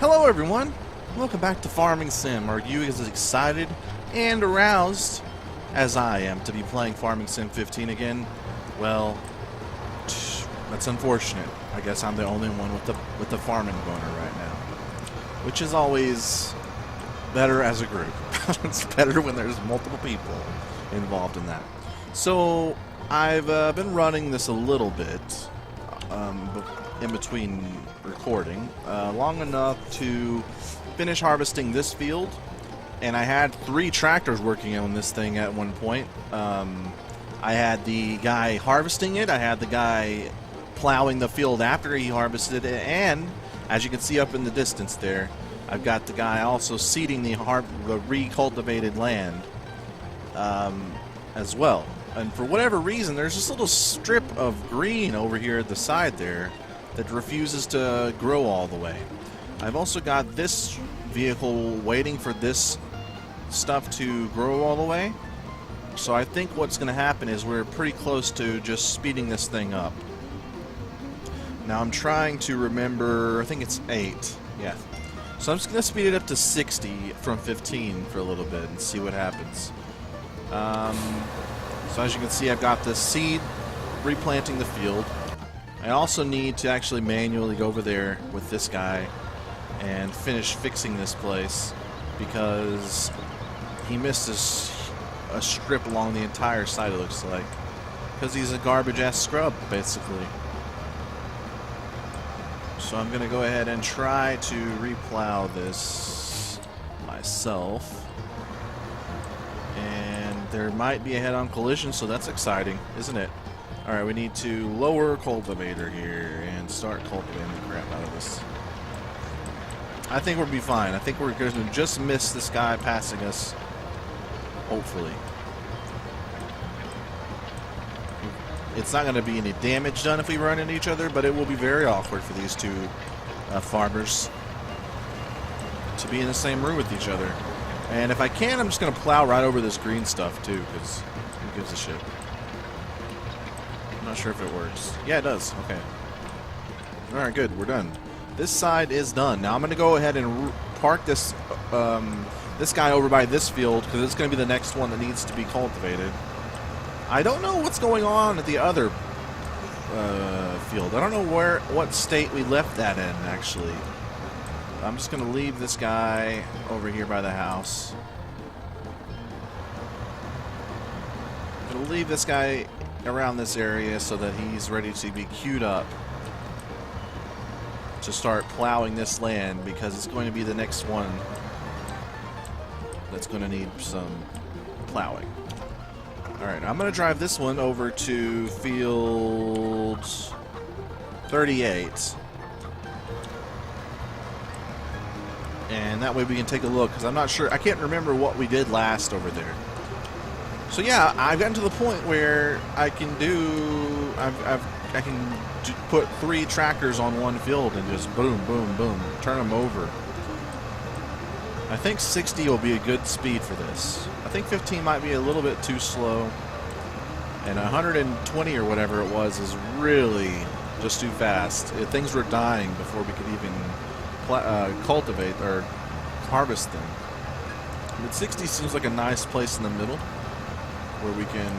Hello everyone! Welcome back to Farming Sim. Are you as excited and aroused as I am to be playing Farming Sim 15 again? Well, that's unfortunate. I guess I'm the only one with the farming boner right now. Which is always better as a group. It's better when there's multiple people involved in that. So, I've been running this a little bit in between recording, long enough to finish harvesting this field, and I had 3 tractors working on this thing at one point. I had the guy harvesting it, I had the guy plowing the field after he harvested it, and as you can see up in the distance there, I've got the guy also seeding the recultivated land as well. And for whatever reason, there's this little strip of green over here at the side there that refuses to grow all the way. I've also got this vehicle waiting for this stuff to grow all the way. So I think what's going to happen is we're pretty close to just speeding this thing up. Now I'm trying to remember, I think it's 8. Yeah. So I'm just going to speed it up to 60 from 15 for a little bit and see what happens. So as you can see, I've got the seed replanting the field. I also need to actually manually go over there with this guy and finish fixing this place because he missed a strip along the entire side, it looks like, because he's a garbage-ass scrub, basically. So I'm going to go ahead and try to replow this myself. And there might be a head-on collision, so that's exciting, isn't it? Alright, we need to lower cultivator here and start cultivating the crap out of this. I think we'll be fine. I think we're going to just miss this guy passing us. Hopefully. It's not going to be any damage done if we run into each other, but it will be very awkward for these two farmers to be in the same room with each other. And if I can, I'm just going to plow right over this green stuff too, because who gives a shit? I'm not sure if it works. Yeah, it does. Okay. Alright, good. We're done. This side is done. Now I'm going to go ahead and park this this guy over by this field, because it's going to be the next one that needs to be cultivated. I don't know what's going on at the other field. I don't know what state we left that in, actually. I'm just going to leave this guy over here by the house. I'm going to leave this guy around this area so that he's ready to be queued up to start plowing this land, because it's going to be the next one that's going to need some plowing. Alright, I'm going to drive this one over to field 38. And that way we can take a look, because I'm not sure, I can't remember what we did last over there. So yeah, I've gotten to the point where I can do, I can put 3 tractors on one field and just boom, boom, boom, turn them over. I think 60 will be a good speed for this. I think 15 might be a little bit too slow. And 120 or whatever it was is really just too fast. Things were dying before we could even cultivate or harvest them. But 60 seems like a nice place in the middle where we can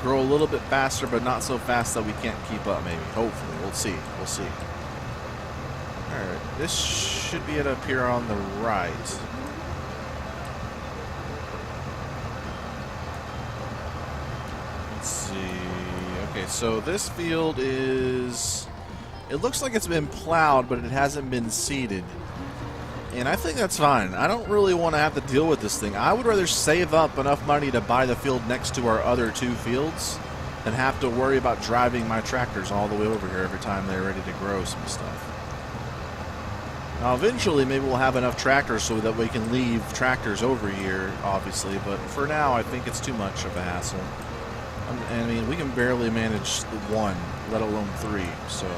grow a little bit faster, but not so fast that we can't keep up, maybe. Hopefully. We'll see. We'll see. Alright, this should be it up here on the right. Let's see. Okay, so this field is... It looks like it's been plowed, but it hasn't been seeded. And I think that's fine. I don't really want to have to deal with this thing. I would rather save up enough money to buy the field next to our other 2 fields than have to worry about driving my tractors all the way over here every time they're ready to grow some stuff. Now eventually maybe we'll have enough tractors so that we can leave tractors over here, obviously, but for now I think it's too much of a hassle. I mean, we can barely manage the 1, let alone 3, so...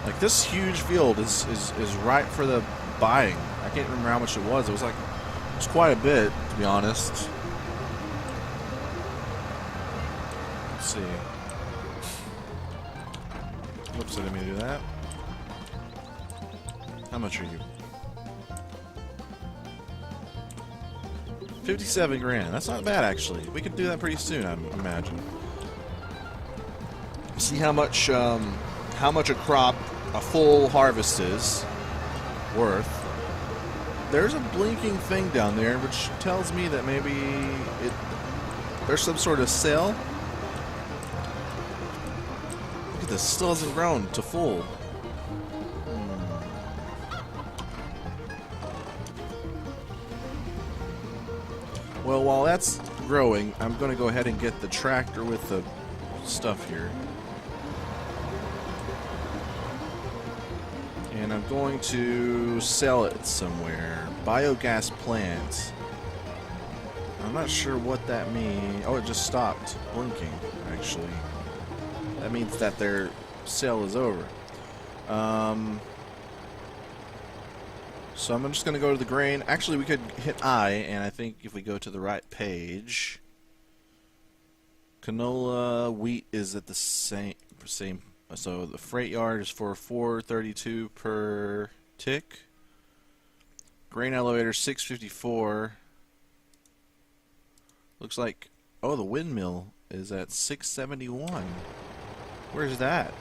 Like, this huge field is right for the buying. I can't remember how much it was. It was quite a bit, to be honest. Let's see. Whoops, I didn't mean to do that. How much are you? 57 grand. That's not bad, actually. We could do that pretty soon, I imagine. See how much a crop, a full harvest is worth. There's a blinking thing down there, which tells me that maybe there's some sort of sale. Look at this. Still hasn't grown to full. Well, while that's growing, I'm going to go ahead and get the tractor with the stuff here. And I'm going to sell it somewhere. Biogas plant. I'm not sure what that means. Oh, it just stopped blinking, actually. That means that their sale is over. So I'm just going to go to the grain. Actually, we could hit I, and I think if we go to the right page, canola, wheat is at the same. So the freight yard is for $432 per tick. Grain elevator $654. Looks like, oh, the windmill is at $671. Where's that?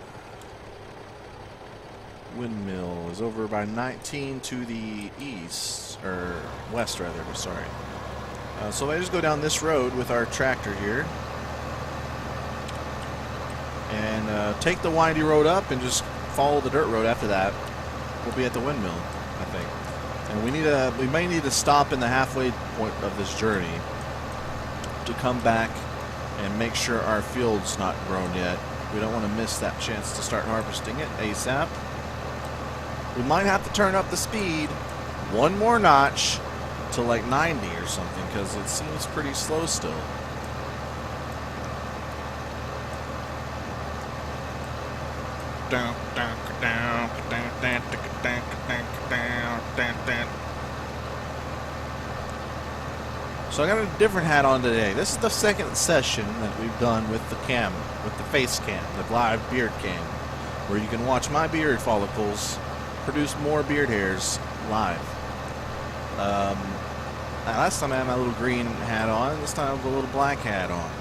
Windmill is over by 19 to the east, or west rather, sorry. So if I just go down this road with our tractor here and take the windy road up and just follow the dirt road after that, we'll be at the windmill, I think. And we may need to stop in the halfway point of this journey to come back and make sure our field's not grown yet. We don't want to miss that chance to start harvesting it ASAP. We might have to turn up the speed one more notch to like 90 or something, because it seems pretty slow still. So I got a different hat on today. This is the second session that we've done with the cam, with the face cam, the live beard cam, where you can watch my beard follicles produce more beard hairs live. Last time I had my little green hat on, this time I have a little black hat on.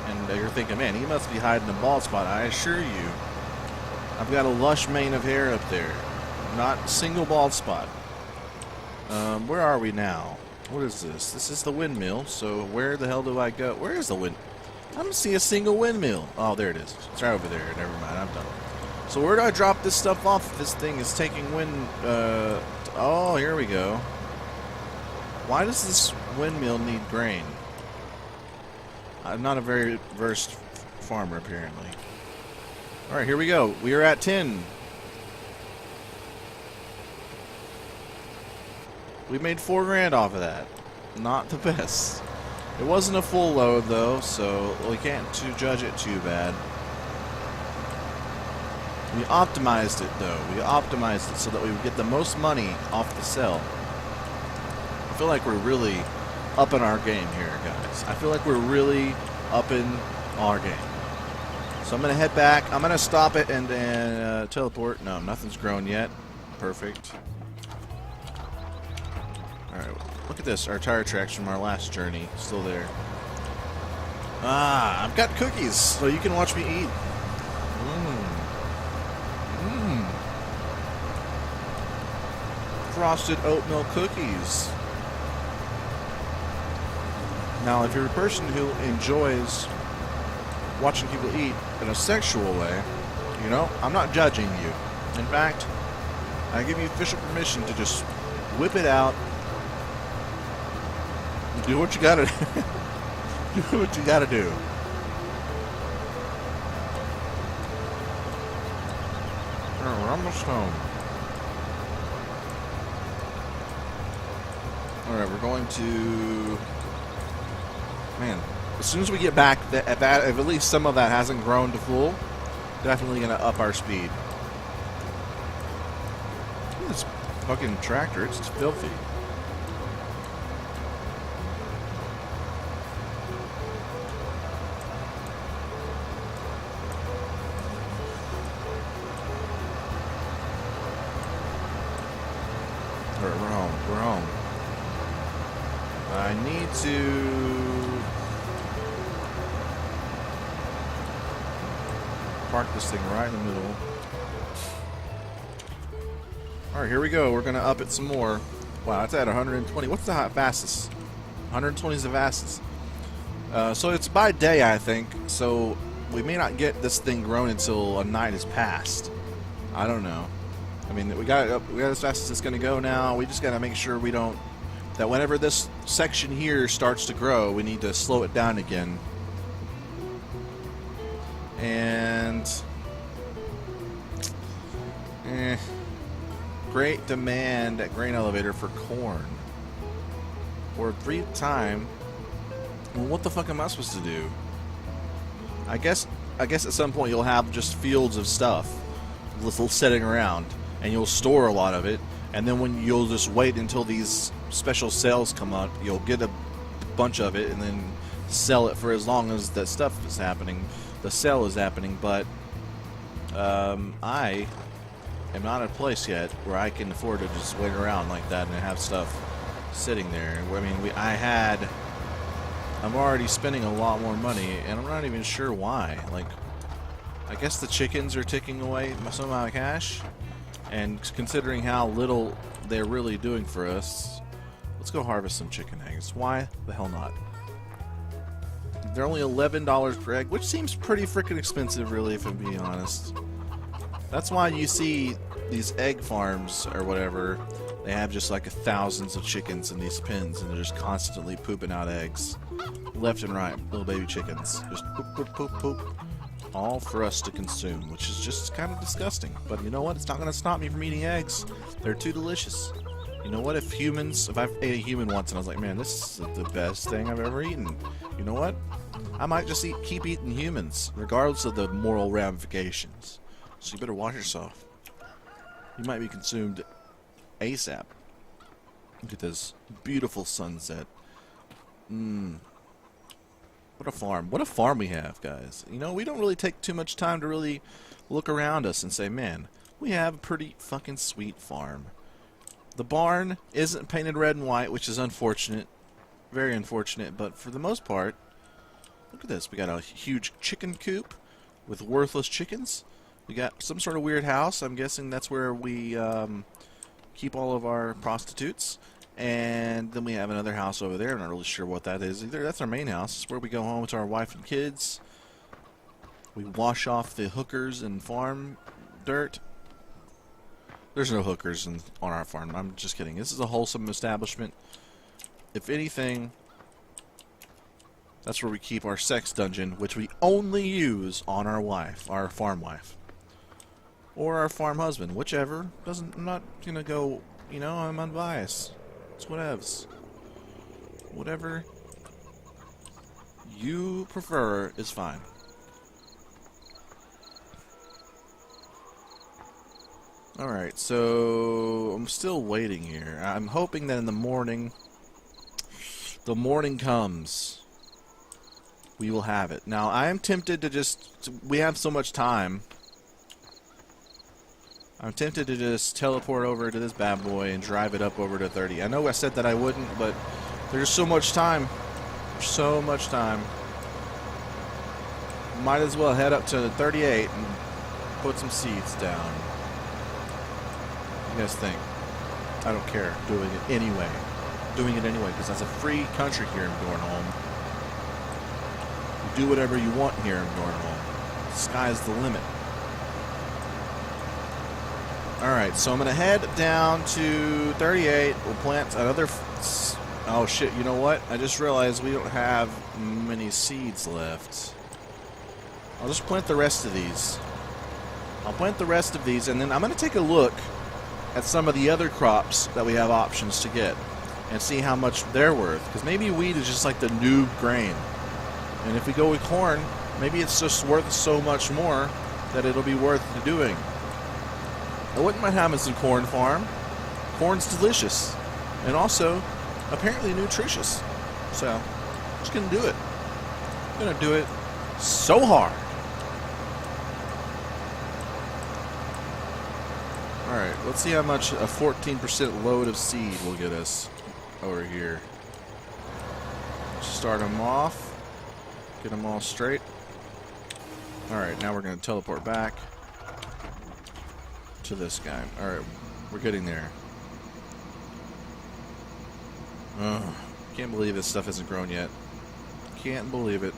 And you're thinking, man, he must be hiding a bald spot. I assure you, I've got a lush mane of hair up there. Not a single bald spot. Where are we now? What is this? This is the windmill, so where the hell do I go? Where is the wind? I don't see a single windmill. Oh, there it is. It's right over there. Never mind, I'm done. So where do I drop this stuff off if this thing is taking wind? Oh, here we go. Why does this windmill need grain? I'm not a very versed farmer, apparently. Alright, here we go. We are at 10. We made $4 grand off of that. Not the best. It wasn't a full load, though, so we can't judge it too bad. We optimized it, though. We optimized it so that we would get the most money off the sell. I feel like we're really upping our game here, guys. I feel like we're really upping our game. So I'm going to head back. I'm going to stop it and teleport. No, nothing's grown yet. Perfect. Alright, look at this. Our tire tracks from our last journey. Still there. Ah, I've got cookies, so you can watch me eat. Frosted oatmeal cookies. Now, if you're a person who enjoys watching people eat in a sexual way, you know, I'm not judging you. In fact, I give you official permission to just whip it out. Do what you gotta do. Do what you gotta do. We're almost home. Alright, we're going to... Man, as soon as we get back, if at least some of that hasn't grown to full, definitely going to up our speed. Look at this fucking tractor, it's filthy. We're home. We're home. I need to park this thing right in the middle. Alright, here we go. We're going to up it some more. Wow, it's at 120. What's the fastest? 120 is the fastest. So it's by day, I think. So we may not get this thing grown until a night has passed. I don't know. I mean, we got as fast as it's going to go now. We just got to make sure we don't... that whenever this section here starts to grow, we need to slow it down again. And... great demand at grain elevator for corn. Or 3 time. Well, what the fuck am I supposed to do? I guess at some point you'll have just fields of stuff sitting around, and you'll store a lot of it, and then when you'll just wait until these special sales come up, you'll get a bunch of it and then sell it for as long as that stuff is happening, the sale is happening. But I am not at a place yet where I can afford to just wait around like that and have stuff sitting there. I mean, I'm already spending a lot more money, and I'm not even sure why. Like, I guess the chickens are ticking away some of my cash, and considering how little they're really doing for us, let's go harvest some chicken eggs. Why the hell not? They're only $11 per egg, which seems pretty freaking expensive, really, if I'm being honest. That's why you see these egg farms or whatever. They have just like thousands of chickens in these pens, and they're just constantly pooping out eggs. Left and right, little baby chickens. Just poop, poop, poop, poop. All for us to consume, which is just kind of disgusting. But you know what? It's not going to stop me from eating eggs. They're too delicious. You know what? If I've ate a human once and I was like, man, this is the best thing I've ever eaten. You know what? I might just keep eating humans, regardless of the moral ramifications. So you better watch yourself. You might be consumed ASAP. Look at this beautiful sunset. What a farm. What a farm we have, guys. You know, we don't really take too much time to really look around us and say, man, we have a pretty fucking sweet farm. The barn isn't painted red and white, which is unfortunate. Very unfortunate, but for the most part, look at this. We got a huge chicken coop with worthless chickens. We got some sort of weird house. I'm guessing that's where we keep all of our prostitutes. And then we have another house over there. I'm not really sure what that is either. That's our main house. It's where we go home to our wife and kids. We wash off the hookers and farm dirt. There's no hookers on our farm. I'm just kidding. This is a wholesome establishment. If anything, that's where we keep our sex dungeon, which we only use on our wife, our farm wife. Or our farm husband, whichever. I'm not going to go, you know, I'm unbiased. It's whatevs. Whatever you prefer is fine. Alright, so I'm still waiting here. I'm hoping that in the morning comes, we will have it. Now, I am tempted to we have so much time. I'm tempted to just teleport over to this bad boy and drive it up over to 30. I know I said that I wouldn't, but there's so much time. So much time. Might as well head up to 38 and put some seeds down. What do you guys think? I don't care. Doing it anyway. Doing it anyway, because that's a free country here in Dornholm. You do whatever you want here in Dornholm. The sky's the limit. Alright, so I'm going to head down to 38. We'll plant another... Oh shit, you know what? I just realized we don't have many seeds left. I'll just plant the rest of these. I'll plant the rest of these, and then I'm going to take a look at some of the other crops that we have options to get and see how much they're worth. Because maybe wheat is just like the noob grain. And if we go with corn, maybe it's just worth so much more that it'll be worth doing. I wouldn't mind having some corn farm. Corn's delicious. And also, apparently nutritious. So, I'm just going to do it. I'm going to do it so hard. Alright, let's see how much a 14% load of seed will get us over here. Start them off. Get them all straight. Alright, now we're going to teleport back to this guy. Alright, we're getting there. Ugh, can't believe this stuff hasn't grown yet. Can't believe it.